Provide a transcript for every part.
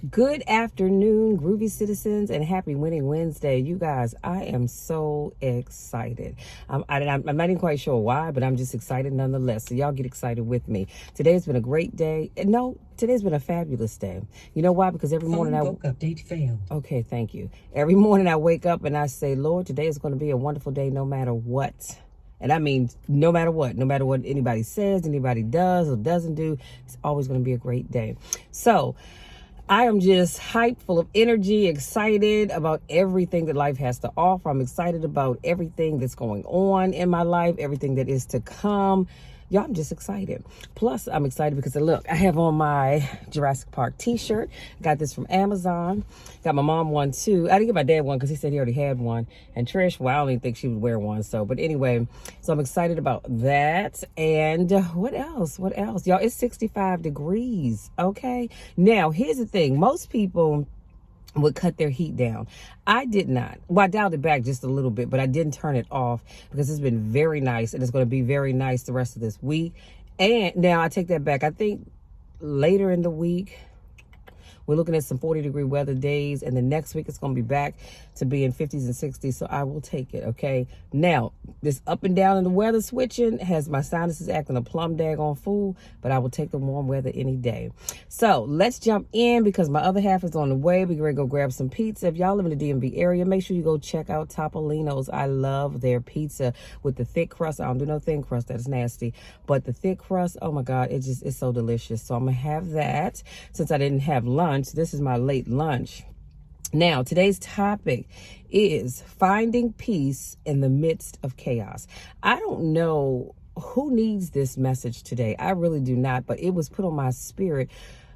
Good afternoon, groovy citizens, and happy Winning Wednesday. You guys, I am so excited. I'm not even quite sure why, but I'm just excited nonetheless. So y'all get excited with me. Today's been a great day. No, today's been a fabulous day. You know why? Because every morning update failed. Okay, thank you. Every morning I wake up and I say, Lord, today is going to be a wonderful day no matter what. And I mean, no matter what anybody says, anybody does or doesn't do, it's always going to be a great day. So I am just hyped, full of energy, excited about everything that life has to offer. I'm excited about everything that's going on in my life, everything that is to come. Y'all, I'm just excited. Plus, I'm excited because look, I have on my Jurassic Park t-shirt. Got this from Amazon. Got my mom one too. I didn't get my dad one because he said he already had one. And Trish, well, I don't even think she would wear one. But anyway, so I'm excited about that. And what else? Y'all, it's 65 degrees, okay? Now, here's the thing. Most people would cut their heat down. I did not. Well, I dialed it back just a little bit, but I didn't turn it off because it's been very nice and it's going to be very nice the rest of this week. And now I take that back. I think later in the week, we're looking at some 40-degree weather days, and the next week it's going to be back to being 50s and 60s, so I will take it, okay? Now, this up and down in the weather switching has my sinuses acting a plumb daggone fool, but I will take the warm weather any day. So, let's jump in because my other half is on the way. We're going to go grab some pizza. If y'all live in the DMV area, make sure you go check out Topolino's. I love their pizza with the thick crust. I don't do no thin crust. That is nasty. But the thick crust, oh my God, it's so delicious. So, I'm going to have that. Since I didn't have lunch, this is my late lunch. Now, today's topic is finding peace in the midst of chaos. I don't know who needs this message today. I really do not, but it was put on my spirit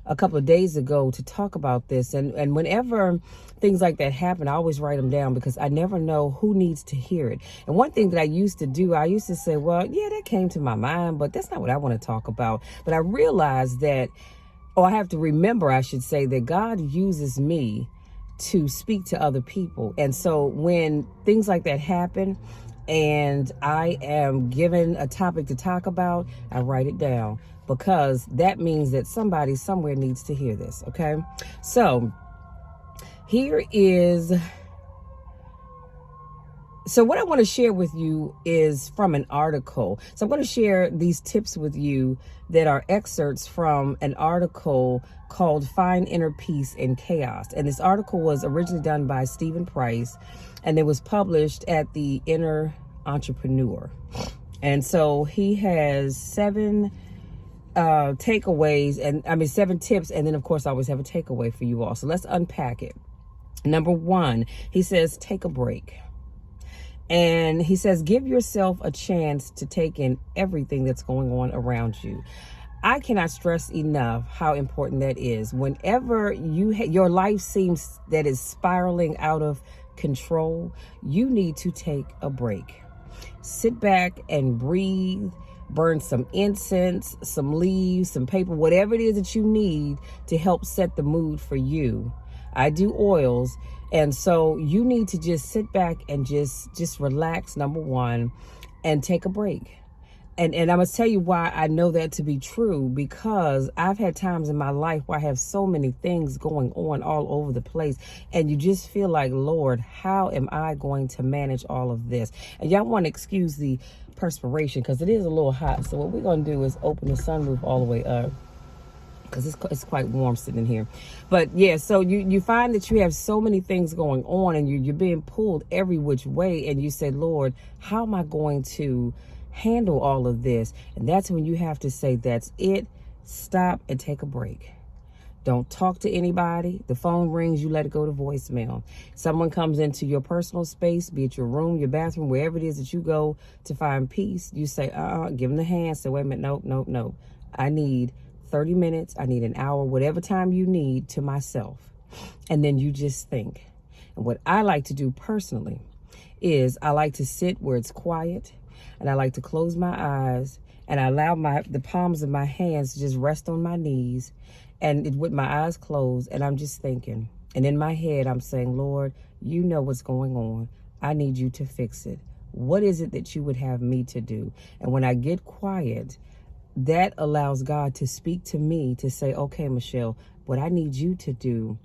a couple of days ago to talk about this. And whenever things like that happen, I always write them down because I never know who needs to hear it. And one thing that I used to do, I used to say, well, yeah, that came to my mind, but that's not what I want to talk about. But I realized that, I have to remember, I should say, that God uses me to speak to other people. And so when things like that happen and I am given a topic to talk about, I write it down because that means that somebody somewhere needs to hear this, okay? So what I want to share with you is from an article. So I'm going to share these tips with you that are excerpts from an article called Find Inner Peace in Chaos. And this article was originally done by Stephen Price, and it was published at the Inner Entrepreneur. And so he has 7 takeaways, 7 tips. And then, of course, I always have a takeaway for you all. So let's unpack it. Number 1, he says, take a break. And he says, give yourself a chance to take in everything that's going on around you. I cannot stress enough how important that is. Whenever your life seems that is spiraling out of control, you need to take a break. Sit back and breathe, burn some incense, some leaves, some paper, whatever it is that you need to help set the mood for you. I do oils. And so you need to just sit back and just relax, number 1, and take a break. And I must tell you why I know that to be true, because I've had times in my life where I have so many things going on all over the place. And you just feel like, Lord, how am I going to manage all of this? And y'all want to excuse the perspiration because it is a little hot. So what we're going to do is open the sunroof all the way up, because it's quite warm sitting in here. But yeah, so you find that you have so many things going on and you're being pulled every which way, and you say, Lord, how am I going to handle all of this? And that's when you have to say, that's it, stop and take a break. Don't talk to anybody. The phone rings, you let it go to voicemail. Someone comes into your personal space, be it your room, your bathroom, wherever it is that you go to find peace, you say, give them the hand. Say, wait a minute, nope. I need 30 minutes, I need an hour, whatever time you need to myself. And then you just think. And what I like to do personally is I like to sit where it's quiet, and I like to close my eyes, and I allow the palms of my hands to just rest on my knees, and with my eyes closed, and I'm just thinking. And in my head, I'm saying, Lord, you know what's going on. I need you to fix it. What is it that you would have me to do? And when I get quiet, that allows God to speak to me to say, okay, Michelle, What I need you to do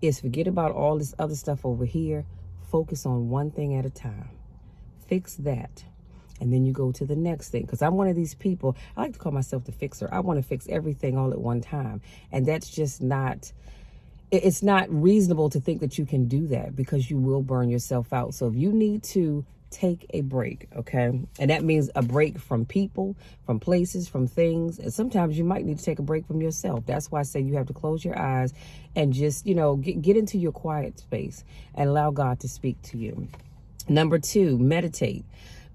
is forget about all this other stuff over here. Focus on one thing at a time. Fix that. And then you go to the next thing. Because I'm one of these people, I like to call myself the fixer. I want to fix everything all at one time. And that's just not, it's not reasonable to think that you can do that, because you will burn yourself out. So if you need to take a break, okay? And that means a break from people, from places, from things. And sometimes you might need to take a break from yourself. That's why I say you have to close your eyes and just, get into your quiet space and allow God to speak to you. Number 2, meditate.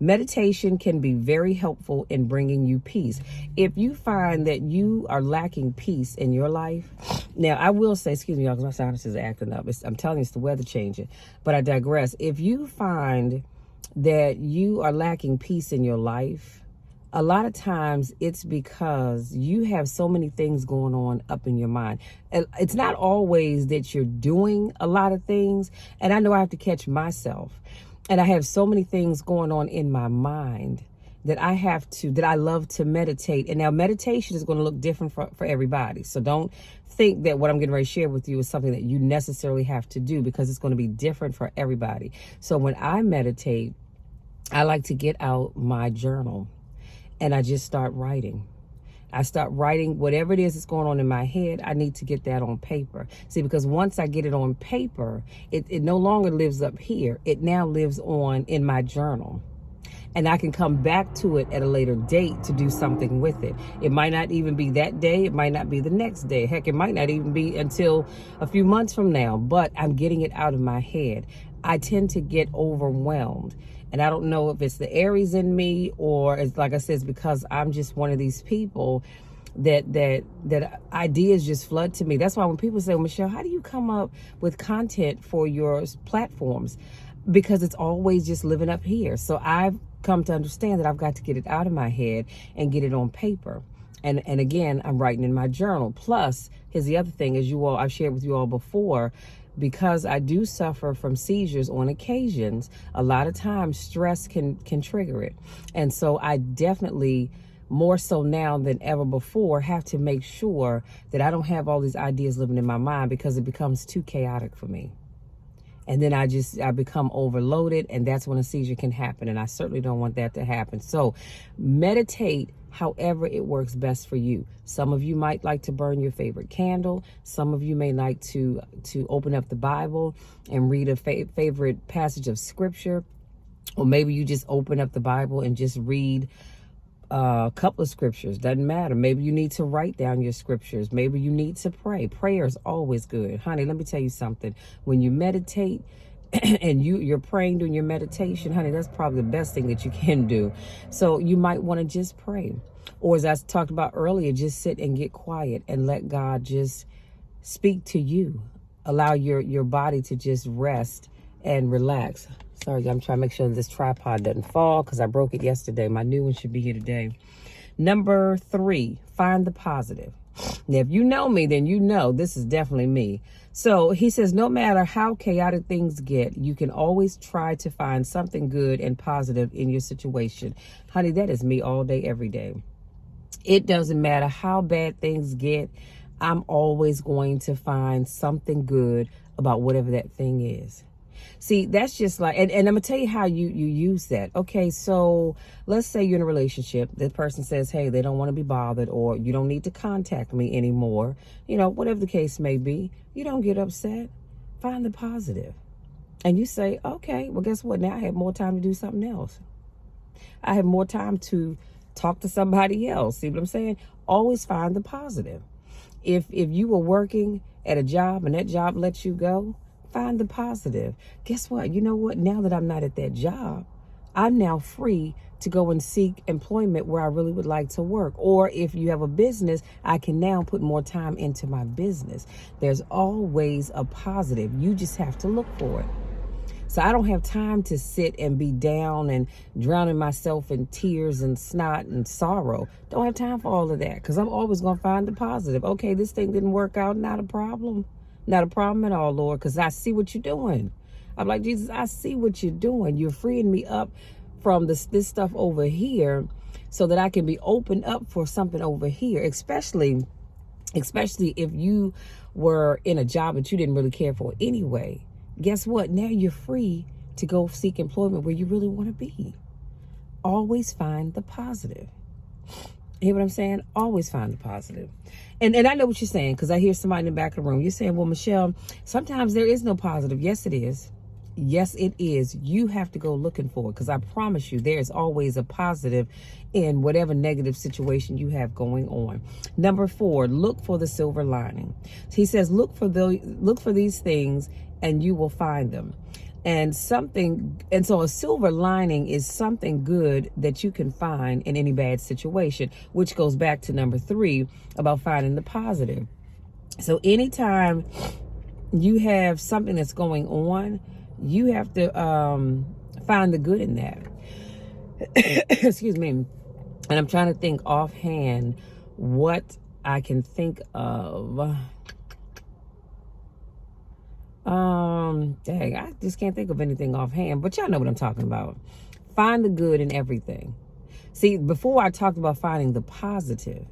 Meditation can be very helpful in bringing you peace. If you find that you are lacking peace in your life, now I will say, excuse me, y'all, because my sinus is acting up. I'm telling you, it's the weather changing. But I digress. If you find that you are lacking peace in your life, a lot of times it's because you have so many things going on up in your mind. And it's not always that you're doing a lot of things. And I know I have to catch myself. And I have so many things going on in my mind that I love to meditate. And now meditation is going to look different for everybody. So don't think that what I'm getting ready to share with you is something that you necessarily have to do, because it's going to be different for everybody. So when I meditate, I like to get out my journal and I just start writing. I start writing whatever it is that's going on in my head. I need to get that on paper. See, because once I get it on paper, it no longer lives up here. It now lives on in my journal. And I can come back to it at a later date to do something with it. It might not even be that day. It might not be the next day. Heck, it might not even be until a few months from now. But I'm getting it out of my head. I tend to get overwhelmed. And I don't know if it's the Aries in me, or it's, like I said, it's because I'm just one of these people that ideas just flood to me. That's why when people say, well, Michelle, how do you come up with content for your platforms? Because it's always just living up here. So I've come to understand that I've got to get it out of my head and get it on paper. And again, I'm writing in my journal. Plus, here's the other thing, as I've shared with you all before, because I do suffer from seizures on occasions, a lot of times stress can trigger it. And so I definitely, more so now than ever before, have to make sure that I don't have all these ideas living in my mind, because it becomes too chaotic for me. And then I become overloaded, and that's when a seizure can happen. And I certainly don't want that to happen. So meditate however it works best for you. Some of you might like to burn your favorite candle. Some of you may like to open up the Bible and read a favorite passage of scripture. Or maybe you just open up the Bible and just read a couple of scriptures. Doesn't matter. Maybe you need to write down your scriptures. Maybe you need to pray. Prayer is always good. Honey, let me tell you something. When you meditate and you're praying during your meditation, honey, that's probably the best thing that you can do. So you might want to just pray. Or as I talked about earlier, just sit and get quiet and let God just speak to you. Allow your body to just rest and relax. Sorry, I'm trying to make sure this tripod doesn't fall because I broke it yesterday. My new one should be here today. Number 3, find the positive. Now, if you know me, then you know this is definitely me. So he says, no matter how chaotic things get, you can always try to find something good and positive in your situation. Honey, that is me all day, every day. It doesn't matter how bad things get. I'm always going to find something good about whatever that thing is. See, that's just like, and I'm going to tell you how you use that. Okay, so let's say you're in a relationship. The person says, hey, they don't want to be bothered, or you don't need to contact me anymore. Whatever the case may be, you don't get upset. Find the positive. And you say, okay, well, guess what? Now I have more time to do something else. I have more time to talk to somebody else. See what I'm saying? Always find the positive. If you were working at a job and that job lets you go, find the positive. Guess what? You know what? Now that I'm not at that job, I'm now free to go and seek employment where I really would like to work. Or if you have a business, I can now put more time into my business. There's always a positive. You just have to look for it. So I don't have time to sit and be down and drowning myself in tears and snot and sorrow. Don't have time for all of that, because I'm always going to find the positive. Okay, this thing didn't work out. Not a problem. Not a problem at all, Lord, because I see what you're doing. I'm like, Jesus, I see what you're doing. You're freeing me up from this stuff over here so that I can be opened up for something over here, especially if you were in a job that you didn't really care for anyway, guess what? Now you're free to go seek employment where you really want to be. Always find the positive. Hear what I'm saying? Always find the positive. And I know what you're saying, because I hear somebody in the back of the room. You're saying, well, Michelle, sometimes there is no positive. Yes, it is. Yes, it is. You have to go looking for it, because I promise you there is always a positive in whatever negative situation you have going on. Number 4, look for the silver lining. He says, look for these things and you will find them. And so a silver lining is something good that you can find in any bad situation, which goes back to number 3 about finding the positive. So anytime you have something that's going on, you have to find the good in that. Excuse me. And I'm trying to think offhand what I can think of. Dang, I just can't think of anything offhand, but y'all know what I'm talking about. Find the good in everything. See, before I talked about finding the positive,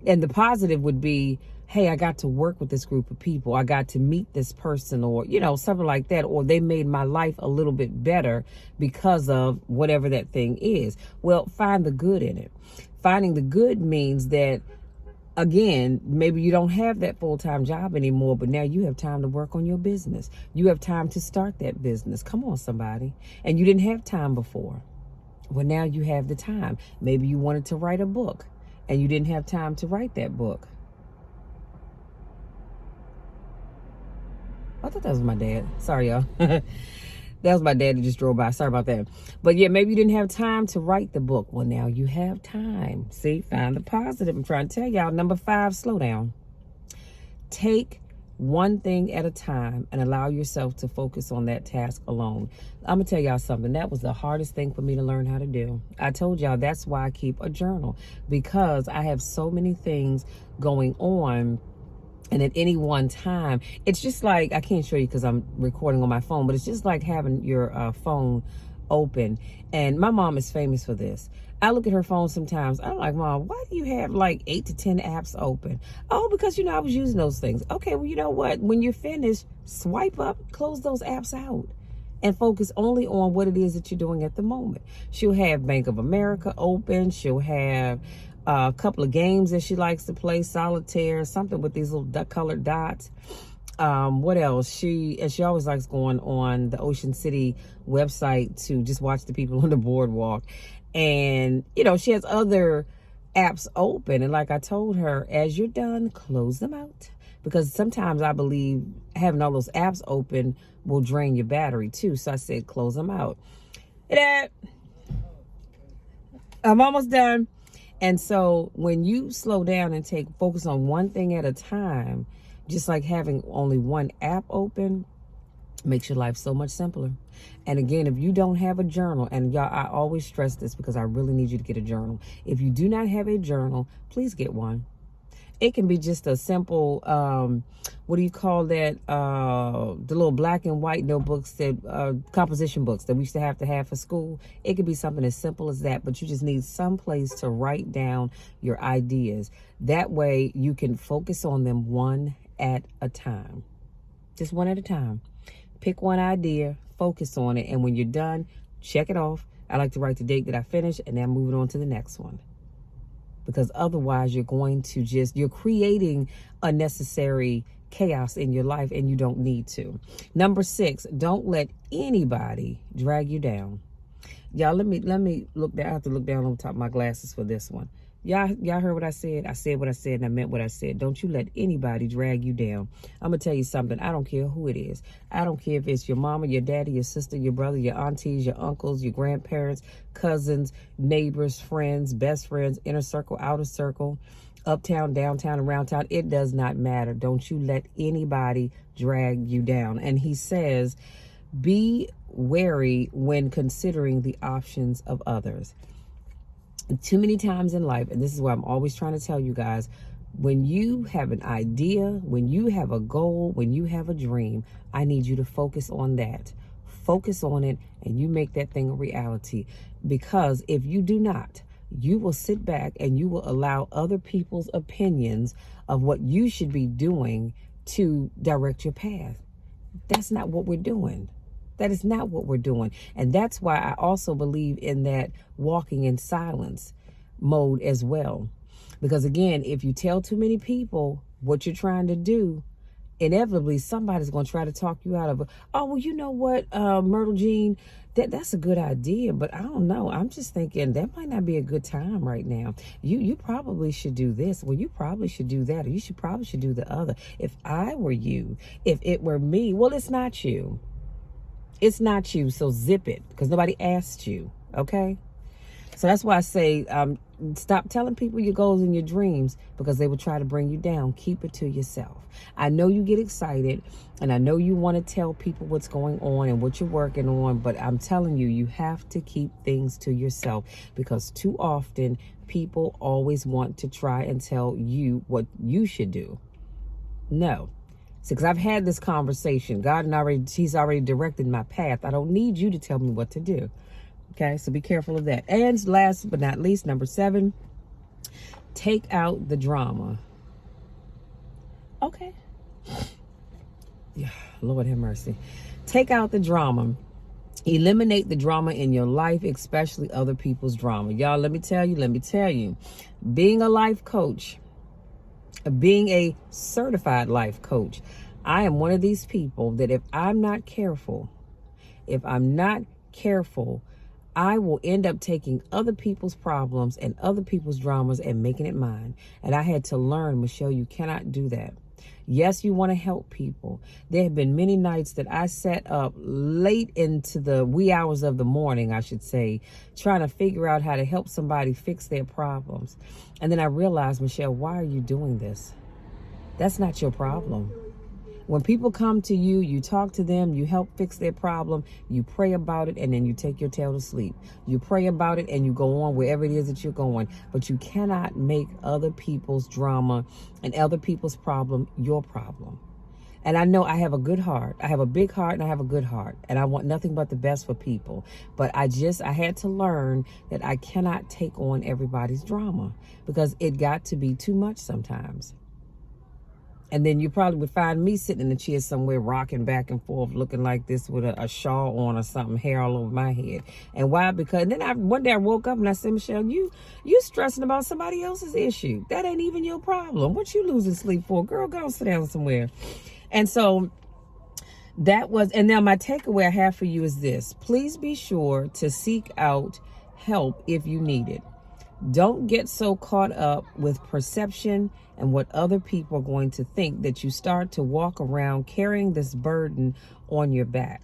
and the positive would be, hey, I got to work with this group of people. I got to meet this person, or, something like that. Or they made my life a little bit better because of whatever that thing is. Well, find the good in it. Finding the good means that, again, maybe you don't have that full-time job anymore, but now you have time to work on your business. You have time to start that business. Come on, somebody. And you didn't have time before. Well, now you have the time. Maybe you wanted to write a book and you didn't have time to write that book. I thought that was my dad. Sorry, y'all. That was my dad who just drove by. Sorry about that. But yeah, maybe you didn't have time to write the book. Well, now you have time. See, find the positive. I'm trying to tell y'all. Number 5, slow down. Take one thing at a time and allow yourself to focus on that task alone. I'm going to tell y'all something. That was the hardest thing for me to learn how to do. I told y'all that's why I keep a journal, because I have so many things going on. And at any one time, it's just like, I can't show you because I'm recording on my phone, but it's just like having your phone open. And my mom is famous for this. I look at her phone sometimes. I'm like, Mom, why do you have like 8 to 10 apps open? Oh, because, I was using those things. Okay, well, you know what? When you're finished, swipe up, close those apps out, and focus only on what it is that you're doing at the moment. She'll have Bank of America open. She'll have a couple of games that she likes to play, solitaire, something with these little colored dots. What else? She always likes going on the Ocean City website to just watch the people on the boardwalk. And, she has other apps open. And like I told her, as you're done, close them out. Because sometimes I believe having all those apps open will drain your battery too. So I said, close them out. Hey, Dad. I'm almost done. And so when you slow down and focus on one thing at a time, just like having only one app open, makes your life so much simpler. And again, if you don't have a journal, and y'all, I always stress this because I really need you to get a journal. If you do not have a journal, please get one. It can be just a simple, what do you call that? The little black and white notebooks, that composition books that we used to have for school. It could be something as simple as that, but you just need some place to write down your ideas. That way you can focus on them one at a time. Just one at a time. Pick one idea, focus on it, and when you're done, check it off. I like to write the date that I finished, and then move it on to the next one. Because otherwise you're creating unnecessary chaos in your life, and you don't need to. Number 6, don't let anybody drag you down. Y'all, let me look down. I have to look down on top of my glasses for this one. Y'all heard what I said? I said what I said, and I meant what I said. Don't you let anybody drag you down. I'm going to tell you something. I don't care who it is. I don't care if it's your mama, your daddy, your sister, your brother, your aunties, your uncles, your grandparents, cousins, neighbors, friends, best friends, inner circle, outer circle, uptown, downtown, around town. It does not matter. Don't you let anybody drag you down. And he says, be wary when considering the options of others. Too many times in life, and this is what I'm always trying to tell you guys, when you have an idea, when you have a goal, when you have a dream, I need you to focus on that. Focus on it, and you make that thing a reality. Because if you do not, you will sit back and you will allow other people's opinions of what you should be doing to direct your path. That's not what we're doing. That is not what we're doing. And that's why I also believe in that walking in silence mode as well. Because again, if you tell too many people what you're trying to do, inevitably somebody's going to try to talk you out of it. Oh, well, you know what, Myrtle Jean, that's a good idea, but I don't know. I'm just thinking that might not be a good time right now. You probably should do this. Well, you probably should do that. Or you probably should do the other. If I were you, if it were me, well, it's not you. It's not you. So zip it, because nobody asked you. Okay. So that's why I say, stop telling people your goals and your dreams, because they will try to bring you down. Keep it to yourself. I know you get excited, and I know you want to tell people what's going on and what you're working on, but I'm telling you, you have to keep things to yourself, because too often people always want to try and tell you what you should do. No. See, because I've had this conversation. He's already directed my path. I don't need you to tell me what to do. Okay, so be careful of that. And last but not least, number 7, take out the drama. Okay. Yeah, Lord have mercy. Take out the drama. Eliminate the drama in your life, especially other people's drama. Y'all, let me tell you, being a life coach, being a certified life coach, I am one of these people that if I'm not careful, I will end up taking other people's problems and other people's dramas and making it mine. And I had to learn, Michelle, you cannot do that. Yes, you want to help people. There have been many nights that I sat up late into the wee hours of the morning, I should say, trying to figure out how to help somebody fix their problems. And then I realized, Michelle, why are you doing this? That's not your problem. When people come to you, you talk to them, you help fix their problem, you pray about it, and then you take your tail to sleep. You pray about it and you go on wherever it is that you're going. But you cannot make other people's drama and other people's problem your problem. And I know I have a good heart. I have a big heart and I have a good heart. And I want nothing but the best for people. But I had to learn that I cannot take on everybody's drama, because it got to be too much sometimes. And then you probably would find me sitting in the chair somewhere rocking back and forth looking like this with a shawl on or something, hair all over my head. And why? Because then one day I woke up and I said, Michelle, you stressing about somebody else's issue. That ain't even your problem. What you losing sleep for? Girl, go sit down somewhere. And so and now my takeaway I have for you is this. Please be sure to seek out help if you need it. Don't get so caught up with perception and what other people are going to think that you start to walk around carrying this burden on your back.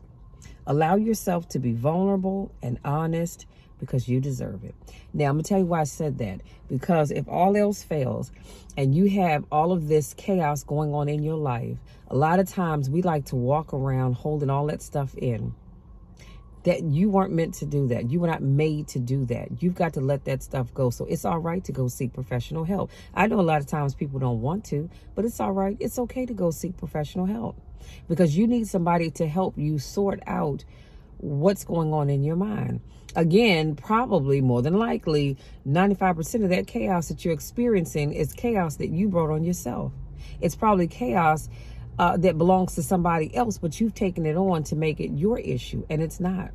Allow yourself to be vulnerable and honest, because you deserve it. Now, I'm going to tell you why I said that. Because if all else fails and you have all of this chaos going on in your life, a lot of times we like to walk around holding all that stuff in. That you weren't meant to do that. You were not made to do that. You've got to let that stuff go. So it's all right to go seek professional help. I know a lot of times people don't want to, but it's all right. It's okay to go seek professional help, because you need somebody to help you sort out what's going on in your mind. Again, probably more than likely, 95% of that chaos that you're experiencing is chaos that you brought on yourself. It's probably chaos that belongs to somebody else, but you've taken it on to make it your issue, and it's not.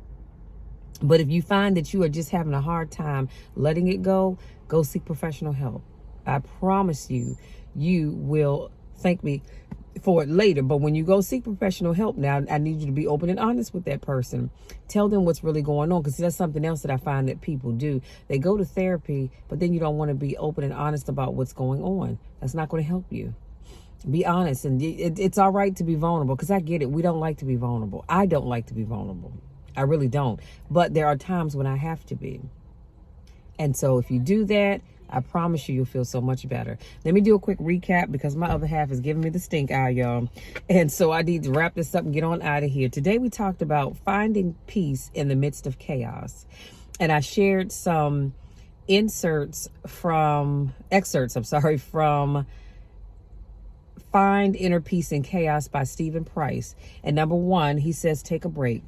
But if you find that you are just having a hard time letting it go seek professional help. I promise you, you will thank me for it later. But when you go seek professional help now, I need you to be open and honest with that person. Tell them what's really going on, because that's something else that I find that people do. They go to therapy, but then you don't want to be open and honest about what's going on. That's not going to help you. Be honest, and it's all right to be vulnerable, because I get it. We don't like to be vulnerable. I don't like to be vulnerable. I really don't. But there are times when I have to be. And so if you do that, I promise you'll feel so much better. Let me do a quick recap, because my other half is giving me the stink eye, y'all. And so I need to wrap this up and get on out of here. Today we talked about finding peace in the midst of chaos. And I shared some excerpts from Find Inner Peace in Chaos by Stephen Price. And number 1, he says, take a break.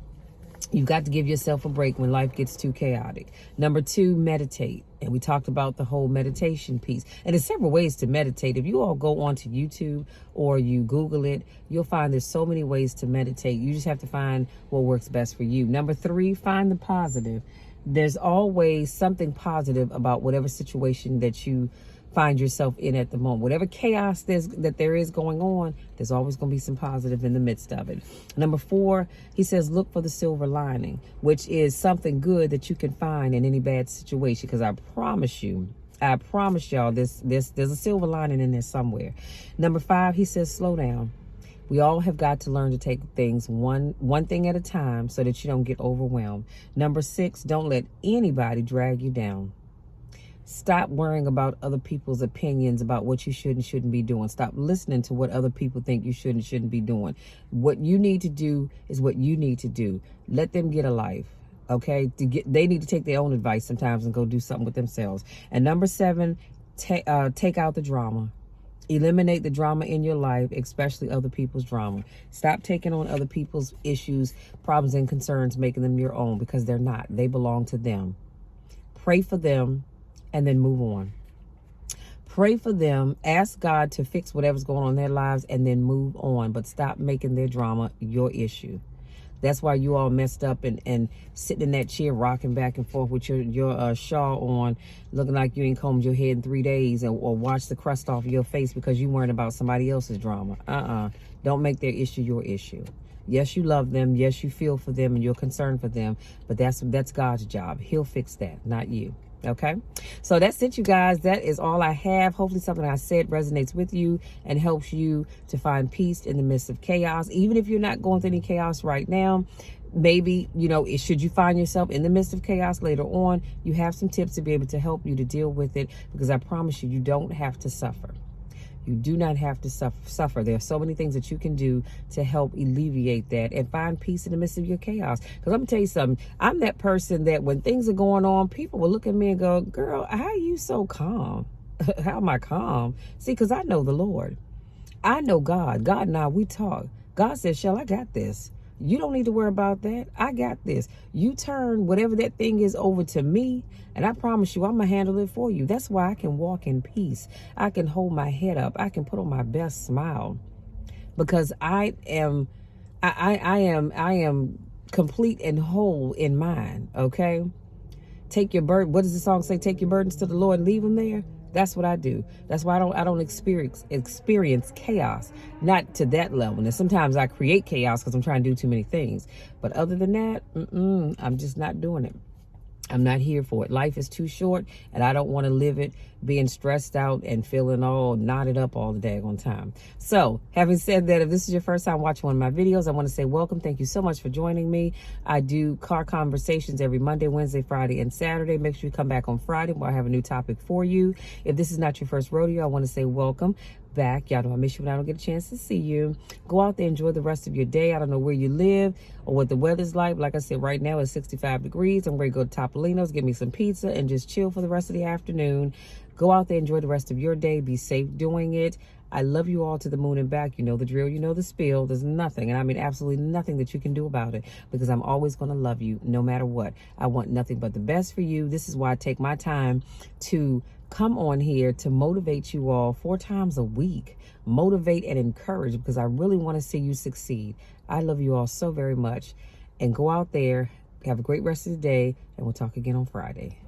You've got to give yourself a break when life gets too chaotic. Number 2, meditate. And we talked about the whole meditation piece. And there's several ways to meditate. If you all go onto YouTube or you Google it, you'll find there's so many ways to meditate. You just have to find what works best for you. Number 3, find the positive. There's always something positive about whatever situation that you find yourself in at the moment. Whatever chaos there is going on, there's always going to be some positive in the midst of it. Number 4, he says, look for the silver lining, which is something good that you can find in any bad situation. Because I promise y'all, there's a silver lining in there somewhere. Number 5, he says, slow down. We all have got to learn to take things one thing at a time so that you don't get overwhelmed. Number 6, don't let anybody drag you down. Stop worrying about other people's opinions about what you should and shouldn't be doing. Stop listening to what other people think you should and shouldn't be doing. What you need to do is what you need to do. Let them get a life, okay? They need to take their own advice sometimes and go do something with themselves. And number 7, take out the drama. Eliminate the drama in your life, especially other people's drama. Stop taking on other people's issues, problems, and concerns, making them your own, because they're not. They belong to them. Pray for them. And then move on. Pray for them. Ask God to fix whatever's going on in their lives and then move on. But stop making their drama your issue. That's why you all messed up and sitting in that chair rocking back and forth with your shawl on, looking like you ain't combed your head in 3 days, or washed the crust off your face because you worried about somebody else's drama. Don't make their issue your issue. Yes, you love them. Yes, you feel for them and you're concerned for them. But that's God's job. He'll fix that, not you. Okay, so that's it, you guys. That is all I have. Hopefully something I said resonates with you and helps you to find peace in the midst of chaos. Even if you're not going through any chaos right now, maybe, should you find yourself in the midst of chaos later on, you have some tips to be able to help you to deal with it, because I promise you, you don't have to suffer. You do not have to suffer. There are so many things that you can do to help alleviate that and find peace in the midst of your chaos. Because I'm going to tell you something. I'm that person that when things are going on, people will look at me and go, girl, how are you so calm? How am I calm? See, because I know the Lord. I know God. God and I, we talk. God says, Shell, I got this. You don't need to worry about that. I got this. You turn whatever that thing is over to me, and I promise you, I'm going to handle it for you. That's why I can walk in peace. I can hold my head up. I can put on my best smile, because I am complete and whole in mind. Okay. Take your burden. What does the song say? Take your burdens to the Lord and leave them there. That's what I do. That's why I don't experience chaos, not to that level. And sometimes I create chaos because I'm trying to do too many things. But other than that, I'm just not doing it. I'm not here for it. Life is too short, and I don't want to live it being stressed out and feeling all knotted up all the daggone time. So, having said that, if this is your first time watching one of my videos, I want to say welcome. Thank you so much for joining me. I do car conversations every Monday, Wednesday, Friday, and Saturday. Make sure you come back on Friday where I have a new topic for you. If this is not your first rodeo, I want to say welcome back. Y'all know I miss you when I don't get a chance to see you. Go out there, enjoy the rest of your day. I don't know where you live or what the weather's like. Like I said, right now it's 65 degrees. I'm ready to go to Topolino's, get me some pizza, and just chill for the rest of the afternoon. Go out there, enjoy the rest of your day. Be safe doing it. I love you all to the moon and back. You know the drill, you know the spiel. There's nothing, and I mean absolutely nothing that you can do about it, because I'm always going to love you no matter what. I want nothing but the best for you. This is why I take my time to come on here to motivate you all 4 times a week. Motivate and encourage, because I really want to see you succeed. I love you all so very much. And go out there, have a great rest of the day, and we'll talk again on Friday.